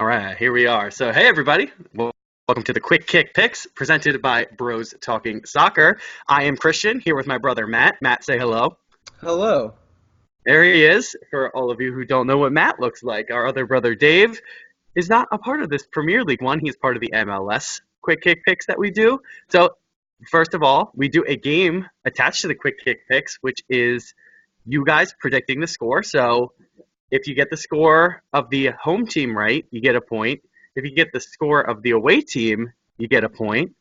All right, here we are. So, hey, everybody. Welcome to the Quick Kick Picks presented by Bros Talking Soccer. I am Christian here with my brother Matt. Matt, say hello. Hello. There he is. For all of you who don't know what Matt looks like, our other brother Dave is not a part of this Premier League one. He's part of the MLS Quick Kick Picks that we do. So, first of all, we do a game attached to the Quick Kick Picks, which is you guys predicting the score. So, if you get the score of the home team right, you get a point. If you get the score of the away team, you get a point.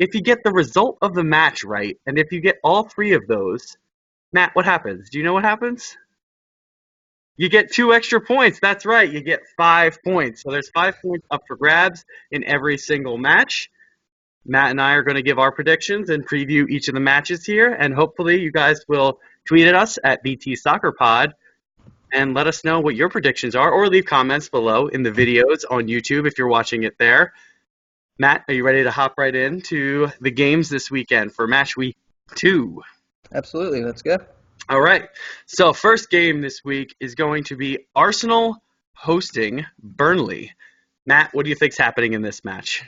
If you get the result of the match right, and if you get all three of those, Matt, what happens? Do you know what happens? You get 2 extra points. That's right. You get 5 points. So there's 5 points up for grabs in every single match. Matt and I are going to give our predictions and preview each of the matches here, and hopefully you guys will tweet at us at BT Soccer Pod and let us know what your predictions are, or leave comments below in the videos on YouTube if you're watching it there. Matt, are you ready to hop right into the games this weekend for match week 2? Absolutely. Let's go. All right. So first game this week is going to be Arsenal hosting Burnley. Matt, what do you think's happening in this match?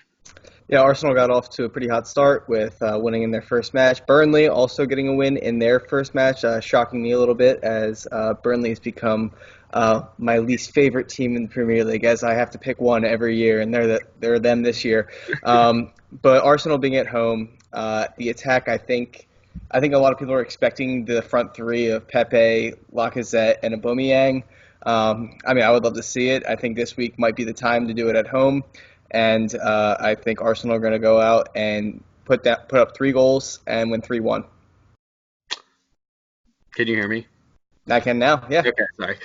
Yeah, Arsenal got off to a pretty hot start with winning in their first match. Burnley also getting a win in their first match, shocking me a little bit as Burnley has become my least favorite team in the Premier League, as I have to pick one every year, and they're them this year. But Arsenal being at home, the attack, I think a lot of people are expecting the front three of Pepe, Lacazette, and Aubameyang. I would love to see it. I think this week might be the time to do it at home. And I think Arsenal are going to go out and put up 3 goals and win 3-1. Can you hear me? I can now, yeah. Okay, sorry.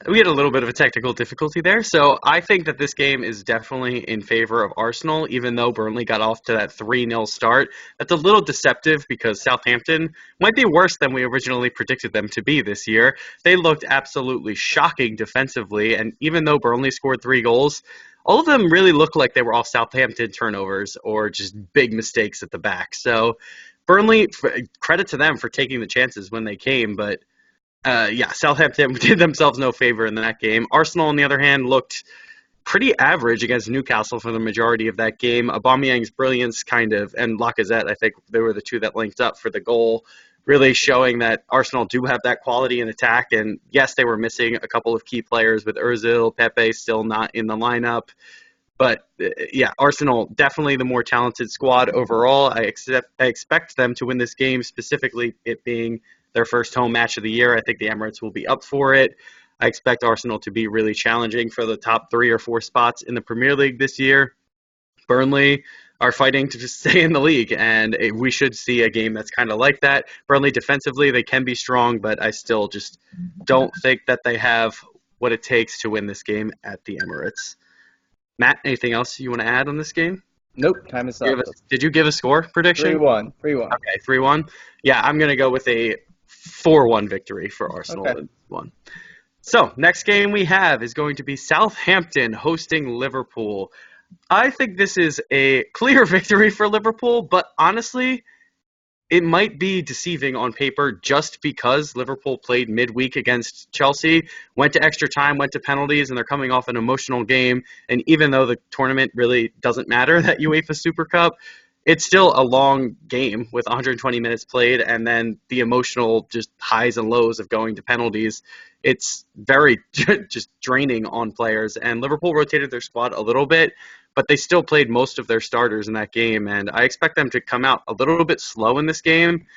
We had a little bit of a technical difficulty there. So I think that this game is definitely in favor of Arsenal, even though Burnley got off to that 3-0 start. That's a little deceptive because Southampton might be worse than we originally predicted them to be this year. They looked absolutely shocking defensively, and even though Burnley scored 3 goals, all of them really looked like they were all Southampton turnovers or just big mistakes at the back. So Burnley, credit to them for taking the chances when they came, but Southampton did themselves no favor in that game. Arsenal, on the other hand, looked pretty average against Newcastle for the majority of that game. Aubameyang's brilliance and Lacazette, I think they were the two that linked up for the goal, really showing that Arsenal do have that quality in attack. And yes, they were missing a couple of key players with Ozil, Pepe still not in the lineup. But Arsenal definitely the more talented squad overall. I expect them to win this game, specifically it being their first home match of the year. I think the Emirates will be up for it. I expect Arsenal to be really challenging for the top 3 or 4 spots in the Premier League this year. Burnley are fighting to just stay in the league, and we should see a game that's kind of like that. Burnley defensively, they can be strong, but I still just don't think that they have what it takes to win this game at the Emirates. Matt, anything else you want to add on this game? Nope, time is up. Did you give a score prediction? 3-1. 3-1. Okay, 3-1. Yeah, I'm going to go with a 4-1 victory for Arsenal in this one. So, next game we have is going to be Southampton hosting Liverpool. I think this is a clear victory for Liverpool, but honestly, it might be deceiving on paper just because Liverpool played midweek against Chelsea, went to extra time, went to penalties, and they're coming off an emotional game. And even though the tournament really doesn't matter, that UEFA Super Cup, it's still a long game with 120 minutes played, and then the emotional just highs and lows of going to penalties. It's very just draining on players, and Liverpool rotated their squad a little bit, but they still played most of their starters in that game, and I expect them to come out a little bit slow in this game.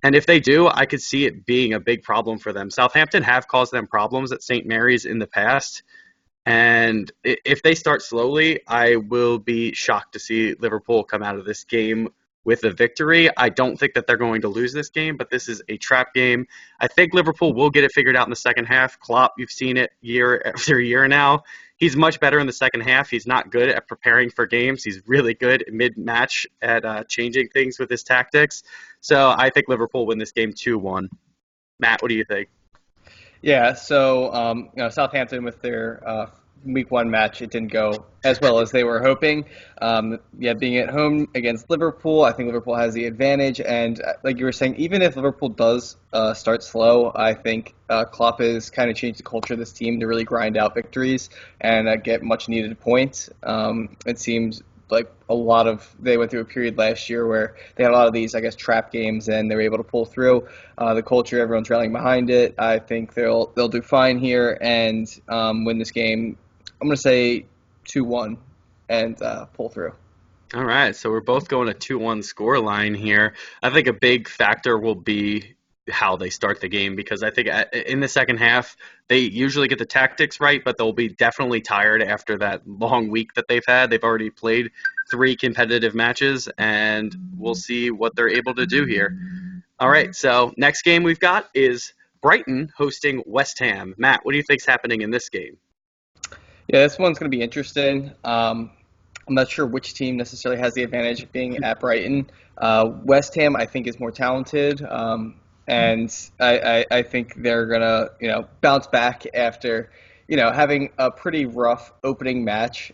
And if they do, I could see it being a big problem for them. Southampton have caused them problems at St. Mary's in the past, and if they start slowly, I will be shocked to see Liverpool come out of this game with a victory. I don't think that they're going to lose this game, but this is a trap game. I think Liverpool will get it figured out in the second half. Klopp, you've seen it year after year now. He's much better in the second half. He's not good at preparing for games. He's really good mid-match at changing things with his tactics. So I think Liverpool win this game 2-1. Matt, what do you think? Yeah, so Southampton with their week one match, it didn't go as well as they were hoping. Yeah, being at home against Liverpool, I think Liverpool has the advantage. And like you were saying, even if Liverpool does start slow, I think Klopp has kind of changed the culture of this team to really grind out victories and get much needed points. It seems like they went through a period last year where they had a lot of these, I guess, trap games, and they were able to pull through. The culture, everyone's rallying behind it. I think they'll do fine here and win this game. I'm going to say 2-1 and pull through. All right, so we're both going a 2-1 score line here. I think a big factor will be how they start the game because I think in the second half they usually get the tactics right, but they'll be definitely tired after that long week that they've had. They've already played 3 competitive matches, and we'll see what they're able to do here. All right, so next game we've got is Brighton hosting West Ham. Matt, what do you think's happening in this game? Yeah, this one's going to be interesting. I'm not sure which team necessarily has the advantage of being at Brighton. West Ham, I think, is more talented, and I think they're gonna, bounce back after, having a pretty rough opening match.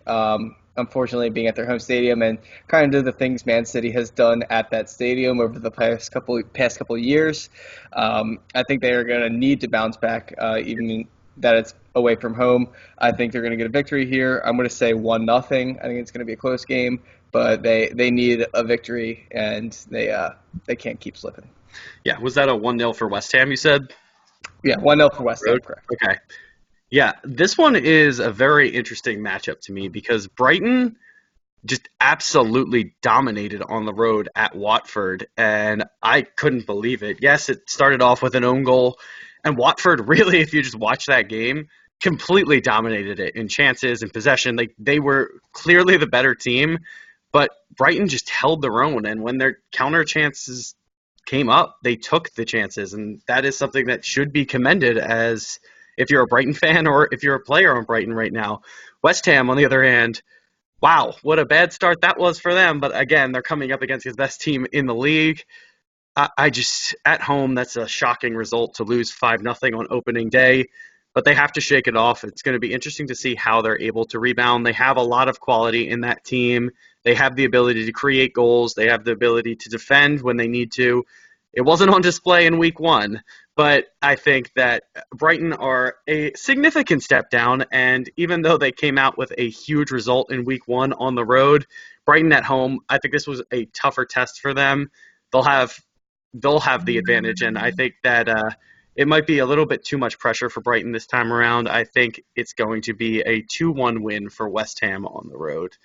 Unfortunately, being at their home stadium and kind of the things Man City has done at that stadium over the past couple of years, I think they are gonna need to bounce back, even that it's away from home. I think they're going to get a victory here. I'm going to say 1-0. I think it's going to be a close game, but they need a victory, and they can't keep slipping. Yeah, was that a 1-0 for West Ham, you said? Yeah, 1-0 for West Ham, correct. Okay. Yeah, this one is a very interesting matchup to me because Brighton just absolutely dominated on the road at Watford, and I couldn't believe it. Yes, it started off with an own goal, and Watford really, if you just watch that game, completely dominated it in chances and possession. They were clearly the better team, but Brighton just held their own, and when their counter chances came up, they took the chances, and that is something that should be commended as if you're a Brighton fan or if you're a player on Brighton right now. West Ham, on the other hand, wow, what a bad start that was for them, but again, they're coming up against the best team in the league. I just, at home, that's a shocking result to lose 5-0 on opening day, but they have to shake it off. It's going to be interesting to see how they're able to rebound. They have a lot of quality in that team. They have the ability to create goals. They have the ability to defend when they need to. It wasn't on display in week one, but I think that Brighton are a significant step down, and even though they came out with a huge result in week one on the road, Brighton at home, I think this was a tougher test for them. They'll have the advantage, and I think that it might be a little bit too much pressure for Brighton this time around. I think it's going to be a 2-1 win for West Ham on the road.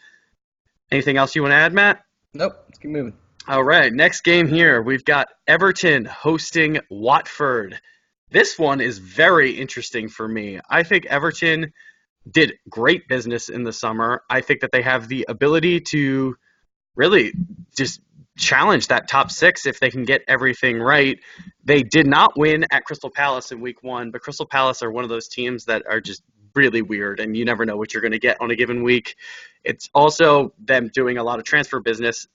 Anything else you want to add, Matt? Nope, let's keep moving. All right, next game here, we've got Everton hosting Watford. This one is very interesting for me. I think Everton did great business in the summer. I think that they have the ability to really just challenge that top 6 if they can get everything right. They did not win at Crystal Palace in week 1, but Crystal Palace are one of those teams that are just really weird, and you never know what you're going to get on a given week. It's also them doing a lot of transfer business.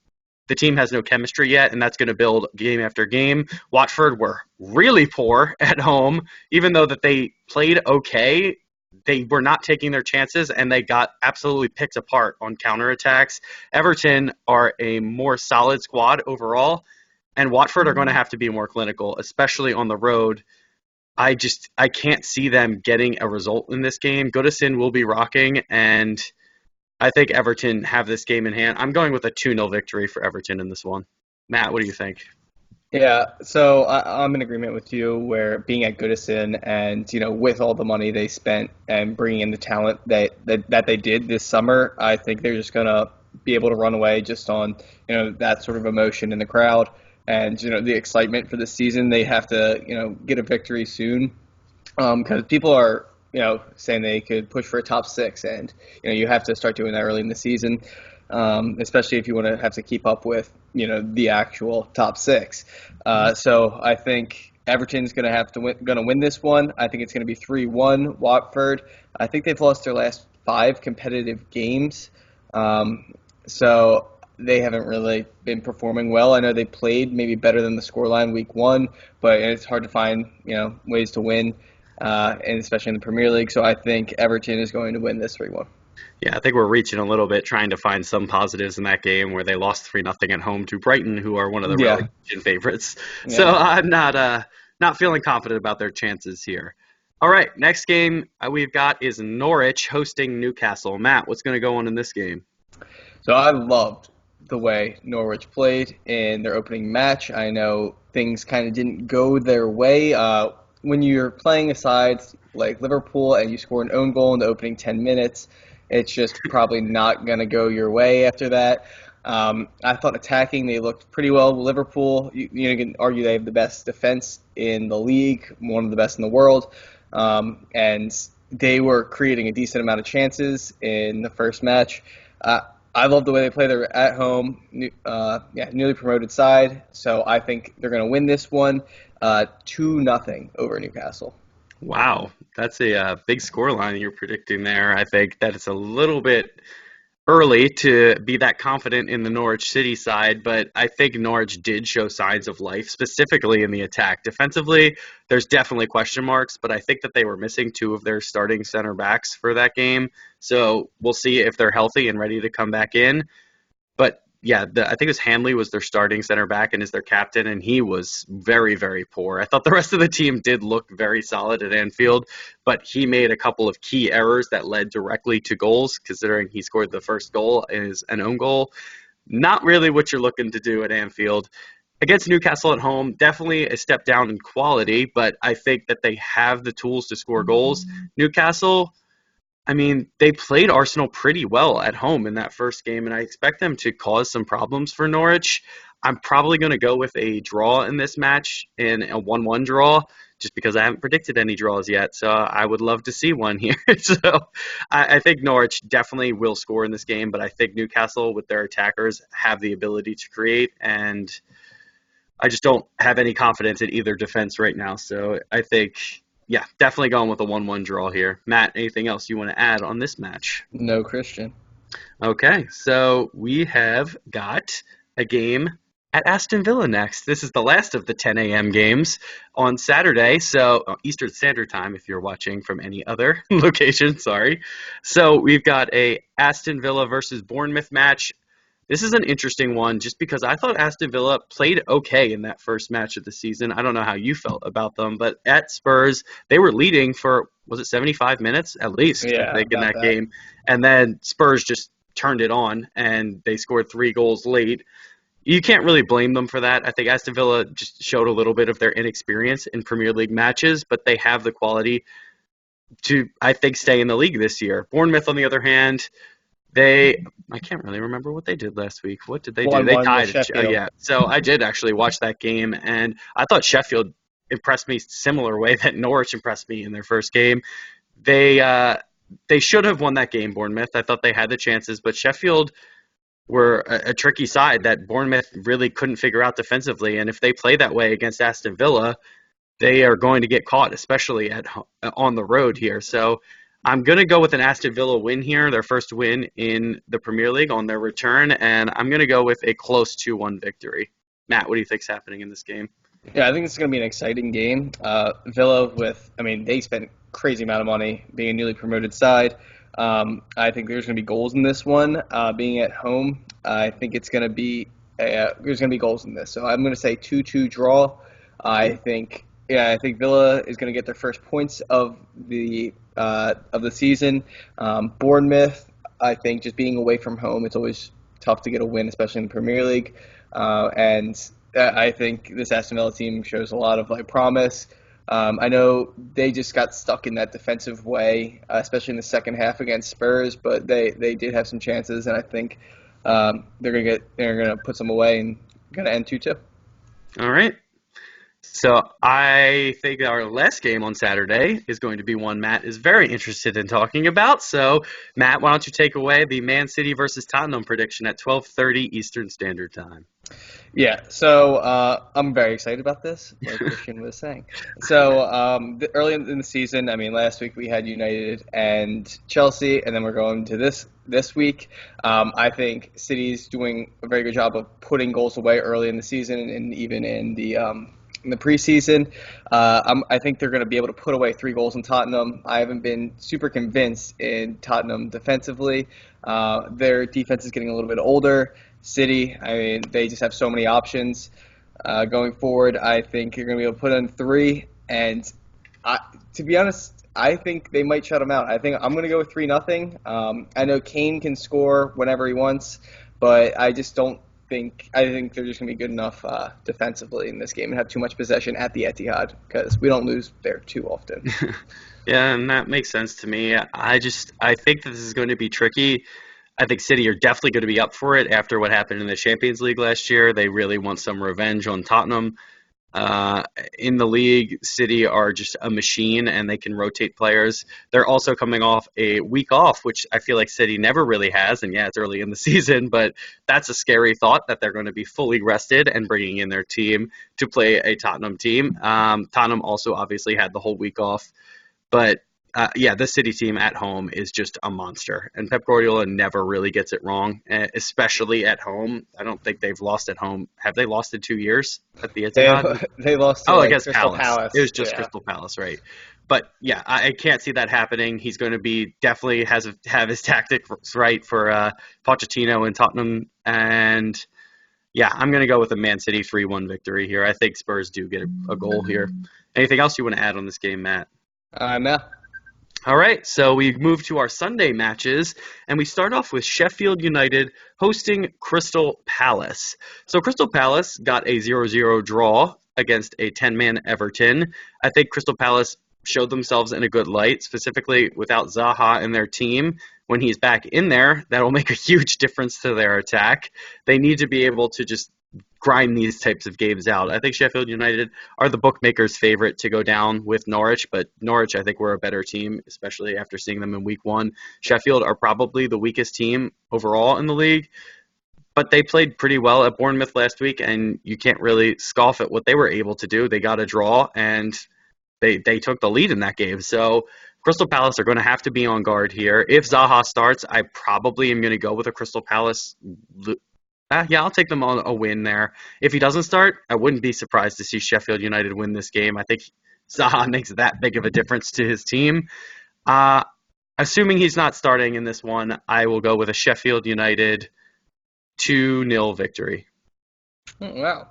The team has no chemistry yet, and that's going to build game after game. Watford were really poor at home. Even though that they played okay, they were not taking their chances, and they got absolutely picked apart on counterattacks. Everton are a more solid squad overall, and Watford are going to have to be more clinical, especially on the road. I can't see them getting a result in this game. Goodison will be rocking, and I think Everton have this game in hand. I'm going with a 2-0 victory for Everton in this one. Matt, what do you think? Yeah, so I'm in agreement with you where being at Goodison and, with all the money they spent and bringing in the talent that they did this summer, I think they're just going to be able to run away just on, that sort of emotion in the crowd and, the excitement for the season. They have to, get a victory soon because people are, saying they could push for a top 6 and, you have to start doing that early in the season. Especially if you want to have to keep up with, the actual top 6. So I think Everton's going to win this one. I think it's going to be 3-1 Watford. I think they've lost their last 5 competitive games. So they haven't really been performing well. I know they played maybe better than the scoreline week 1, but it's hard to find, ways to win. and especially in the Premier League. So I think Everton is going to win this 3-1. Yeah, I think we're reaching a little bit trying to find some positives in that game where they lost 3-0 at home to Brighton, who are one of the Yeah, relegation favorites. So yeah. I'm not feeling confident about their chances here. All right, next game we've got is Norwich hosting Newcastle. Matt, what's going to go on in this game? So I loved the way Norwich played in their opening match. I know things kind of didn't go their way. When you're playing a side like Liverpool and you score an own goal in the opening 10 minutes, it's just probably not going to go your way after that. I thought attacking, they looked pretty well. Liverpool, you can argue they have the best defense in the league, one of the best in the world. And they were creating a decent amount of chances in the first match. I love the way they play. They're at home, newly promoted side. So I think they're going to win this one 2-0 over Newcastle. Wow, that's a big scoreline you're predicting there. I think that it's a little bit early to be that confident in the Norwich City side, but I think Norwich did show signs of life, specifically in the attack. Defensively, there's definitely question marks, but I think that they were missing two of their starting center backs for that game. So we'll see if they're healthy and ready to come back in. But yeah, I think it was Hanley was their starting center back and is their captain, and he was very, very poor. I thought the rest of the team did look very solid at Anfield, but he made a couple of key errors that led directly to goals, considering he scored the first goal as an own goal. Not really what you're looking to do at Anfield. Against Newcastle at home, definitely a step down in quality, but I think that they have the tools to score goals. Newcastle, I mean, they played Arsenal pretty well at home in that first game, and I expect them to cause some problems for Norwich. I'm probably going to go with a draw in this match, in a 1-1 draw, just because I haven't predicted any draws yet. So I would love to see one here. So I think Norwich definitely will score in this game, but I think Newcastle, with their attackers, have the ability to create, and I just don't have any confidence in either defense right now. So I think, yeah, definitely going with a 1-1 draw here. Matt, anything else you want to add on this match? No Christian. Okay, so we have got a game at Aston Villa next. This is the last of the 10 a.m. games on Saturday, so Eastern Standard Time if you're watching from any other location, sorry. So we've got a Aston Villa versus Bournemouth match. This is an interesting one just because I thought Aston Villa played okay in that first match of the season. I don't know how you felt about them, but at Spurs, they were leading for, was it 75 minutes at least, I think, in that game. And then Spurs just turned it on, and they scored 3 goals late. You can't really blame them for that. I think Aston Villa just showed a little bit of their inexperience in Premier League matches, but they have the quality to, I think, stay in the league this year. Bournemouth, on the other hand, I can't really remember what they did last week. What did they do? They tied. Yeah. So I did actually watch that game, and I thought Sheffield impressed me similar way that Norwich impressed me in their first game. They should have won that game, Bournemouth. I thought they had the chances, but Sheffield were a tricky side that Bournemouth really couldn't figure out defensively, and if they play that way against Aston Villa, they are going to get caught, especially on the road here. So I'm going to go with an Aston Villa win here, their first win in the Premier League on their return, and I'm going to go with a close 2-1 victory. Matt, what do you think's happening in this game? Yeah, I think it's going to be an exciting game. Villa they spent crazy amount of money being a newly promoted side. I think there's going to be goals in this one. Being at home, I think it's going to be there's going to be goals in this. So I'm going to say 2-2 draw. I think Villa is going to get their first points of the season. Bournemouth, I think, just being away from home, it's always tough to get a win, especially in the Premier League. And I think this Aston Villa team shows a lot of promise. I know they just got stuck in that defensive way, especially in the second half against Spurs, but they did have some chances, and I think they're gonna put some away and gonna end 2-2. All right. So I think our last game on Saturday is going to be one Matt is very interested in talking about. So, Matt, why don't you take away the Man City versus Tottenham prediction at 12:30 Eastern Standard Time? Yeah, so I'm very excited about this, like Christian was saying. So early in the season, last week we had United and Chelsea, and then we're going to this week. I think City's doing a very good job of putting goals away early in the season and even in the in the preseason. I think they're going to be able to put away 3 goals in Tottenham. I haven't been super convinced in Tottenham defensively. Their defense is getting a little bit older. City, I mean, they just have so many options going forward. I think you're going to be able to put in 3, and to be honest, I think they might shut them out. I think I'm going to go with 3-0. I know Kane can score whenever he wants, but I just don't think I think they're just going to be good enough defensively in this game and have too much possession at the Etihad because we don't lose there too often. Yeah, and that makes sense to me. I think that this is going to be tricky. I think City are definitely going to be up for it after what happened in the Champions League last year. They really want some revenge on Tottenham. Uh, in the league, City are just a machine and they can rotate players. They're also coming off a week off, which I feel like City never really has. And yeah, it's early in the season, but that's a scary thought that they're going to be fully rested and bringing in their team to play a Tottenham team. Tottenham also obviously had the whole week off. But yeah, this City team at home is just a monster. And Pep Guardiola never really gets it wrong, especially at home. I don't think they've lost at home. Have they lost in 2 years at the Etihad? They lost to I guess Crystal Palace. Palace. It was just Yeah. Crystal Palace, right? But yeah, I can't see that happening. He's going to be definitely have his tactics right for Pochettino and Tottenham. And yeah, I'm going to go with a Man City 3-1 victory here. I think Spurs do get a goal here. Anything else you want to add on this game, Matt? No. All right, so we move to our Sunday matches, and we start off with Sheffield United hosting Crystal Palace. So Crystal Palace got a 0-0 draw against a 10-man Everton. I think Crystal Palace showed themselves in a good light, specifically without Zaha in their team. When he's back in there, that'll make a huge difference to their attack. They need to be able to just grind these types of games out. I think Sheffield United are the bookmakers' favorite to go down with Norwich, but Norwich, I think, were a better team, especially after seeing them in week 1. Sheffield are probably the weakest team overall in the league, but they played pretty well at Bournemouth last week, and you can't really scoff at what they were able to do. They got a draw, and they took the lead in that game. So Crystal Palace are going to have to be on guard here. If Zaha starts, I probably am going to go with a Crystal Palace. Yeah, I'll take them on a win there. If he doesn't start, I wouldn't be surprised to see Sheffield United win this game. I think Zaha makes that big of a difference to his team. Assuming he's not starting in this one, I will go with a Sheffield United 2-0 victory. Wow.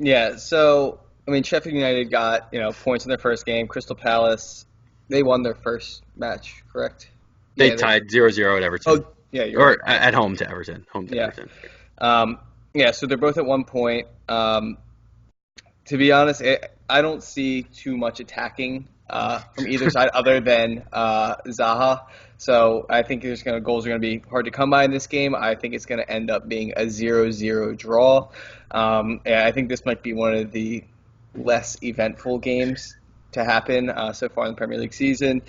Yeah, so, I mean, Sheffield United got, points in their first game. Crystal Palace, they won their first match, correct? They tied 0-0 at Everton. Oh, yeah, you're right. At home to Everton. Everton. So they're both at 1 point. To be honest, I don't see too much attacking from either side other than Zaha. So I think goals are going to be hard to come by in this game. I think it's going to end up being a 0-0 draw. And I think this might be one of the less eventful games to happen so far in the Premier League season.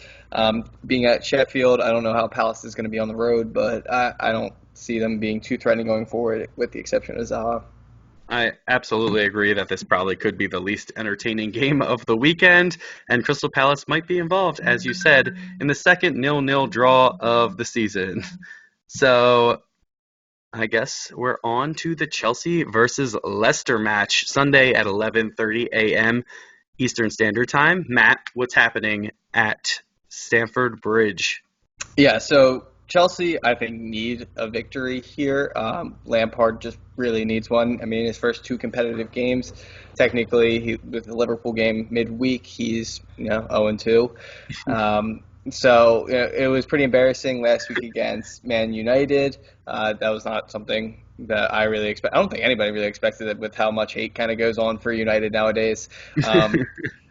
Being at Sheffield, I don't know how Palace is going to be on the road, but I don't see them being too threatening going forward, with the exception of Zaha. I absolutely agree that this probably could be the least entertaining game of the weekend, and Crystal Palace might be involved, as you said, in the second 0-0 draw of the season. So I guess we're on to the Chelsea versus Leicester match, Sunday at 11:30 a.m. Eastern Standard Time. Matt, what's happening at Stamford Bridge? Yeah, so Chelsea, I think, need a victory here. Lampard just really needs one. I mean, his first 2 competitive games, technically, with the Liverpool game midweek, he's 0-2. So it was pretty embarrassing last week against Man United. That was not something that I really expect. I don't think anybody really expected it with how much hate kind of goes on for United nowadays.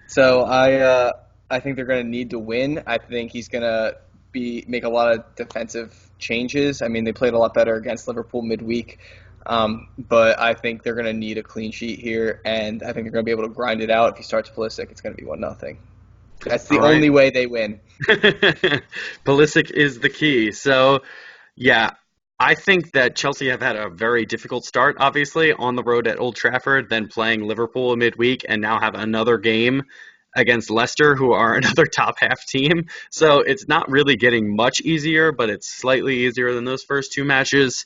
So I think they're going to need to win. I think he's going to make a lot of defensive changes. I mean, they played a lot better against Liverpool midweek. But I think they're going to need a clean sheet here, and I think they're going to be able to grind it out. If he starts Pulisic, it's going to be 1-0. That's the only way they win. Pulisic is the key. So, yeah, I think that Chelsea have had a very difficult start, obviously, on the road at Old Trafford, then playing Liverpool midweek, and now have another game against Leicester, who are another top-half team. So it's not really getting much easier, but it's slightly easier than those first 2 matches.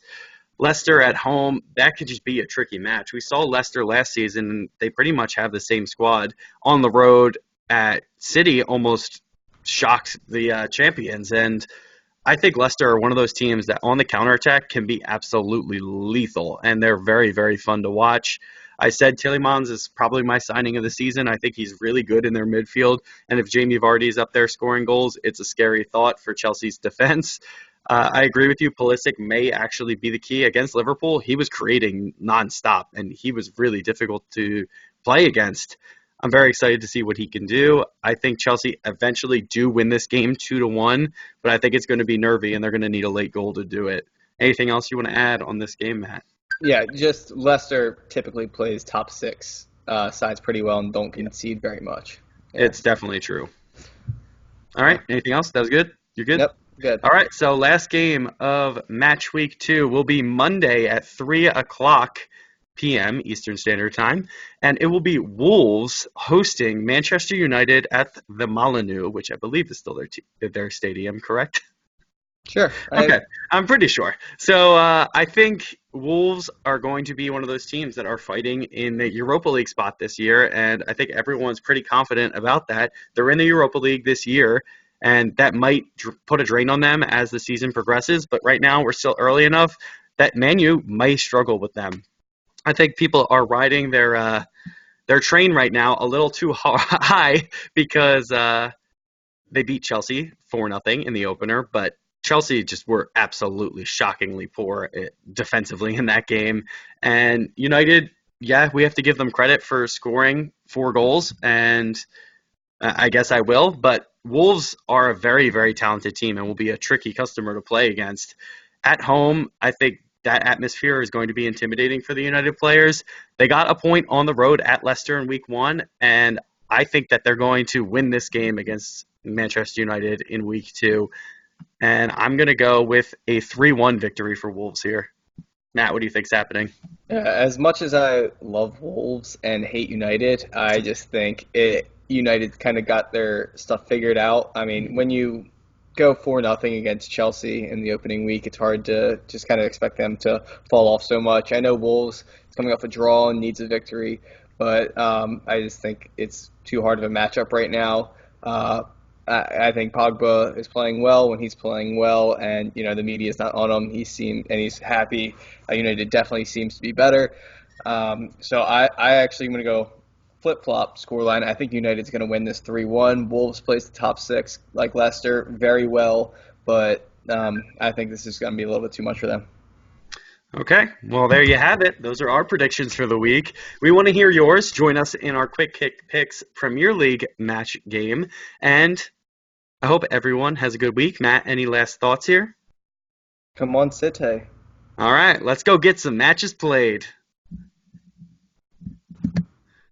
Leicester at home, that could just be a tricky match. We saw Leicester last season, and they pretty much have the same squad on the road at City, almost shocked the champions. And I think Leicester are one of those teams that on the counterattack can be absolutely lethal, and they're very, very fun to watch. I said Tielemans is probably my signing of the season. I think he's really good in their midfield, and if Jamie Vardy's up there scoring goals, it's a scary thought for Chelsea's defense. I agree with you. Pulisic may actually be the key against Liverpool. He was creating nonstop, and he was really difficult to play against. I'm very excited to see what he can do. I think Chelsea eventually do win this game 2-1, but I think it's going to be nervy, and they're going to need a late goal to do it. Anything else you want to add on this game, Matt? Yeah, just Leicester typically plays top six sides pretty well and don't concede very much. Yeah. It's definitely true. All right. Anything else? That was good? You're good? Yep, good. All right. So last game of match week 2 will be Monday at 3 o'clock p.m. Eastern Standard Time, and it will be Wolves hosting Manchester United at the Molineux, which I believe is still their stadium, correct? Sure. Okay, I'm pretty sure. So I think Wolves are going to be one of those teams that are fighting in the Europa League spot this year, and I think everyone's pretty confident about that. They're in the Europa League this year, and that might put a drain on them as the season progresses, but right now we're still early enough that Man U might struggle with them. I think people are riding their train right now a little too high because they beat Chelsea 4-0 in the opener, but Chelsea just were absolutely shockingly poor defensively in that game. And United, yeah, we have to give them credit for scoring 4 goals, and I guess I will. But Wolves are a very, very talented team and will be a tricky customer to play against. At home, I think that atmosphere is going to be intimidating for the United players. They got a point on the road at Leicester in week 1, and I think that they're going to win this game against Manchester United in week 2. And I'm going to go with a 3-1 victory for Wolves here. Matt, what do you think's happening? As much as I love Wolves and hate United, I just think United kind of got their stuff figured out. I mean, when you go 4-0 against Chelsea in the opening week, it's hard to just kind of expect them to fall off so much. I know Wolves is coming off a draw and needs a victory, but I just think it's too hard of a matchup right now. I think Pogba is playing well when he's playing well, and the media is not on him. He's happy. United definitely seems to be better. So I actually am going to go flip-flop scoreline. I think United's going to win this 3-1. Wolves plays the top 6 like Leicester very well, but I think this is going to be a little bit too much for them. Okay, well, there you have it. Those are our predictions for the week. We want to hear yours. Join us in our Quick Kick Picks Premier League match game. And I hope everyone has a good week. Matt, any last thoughts here? Come on, City. All right, let's go get some matches played.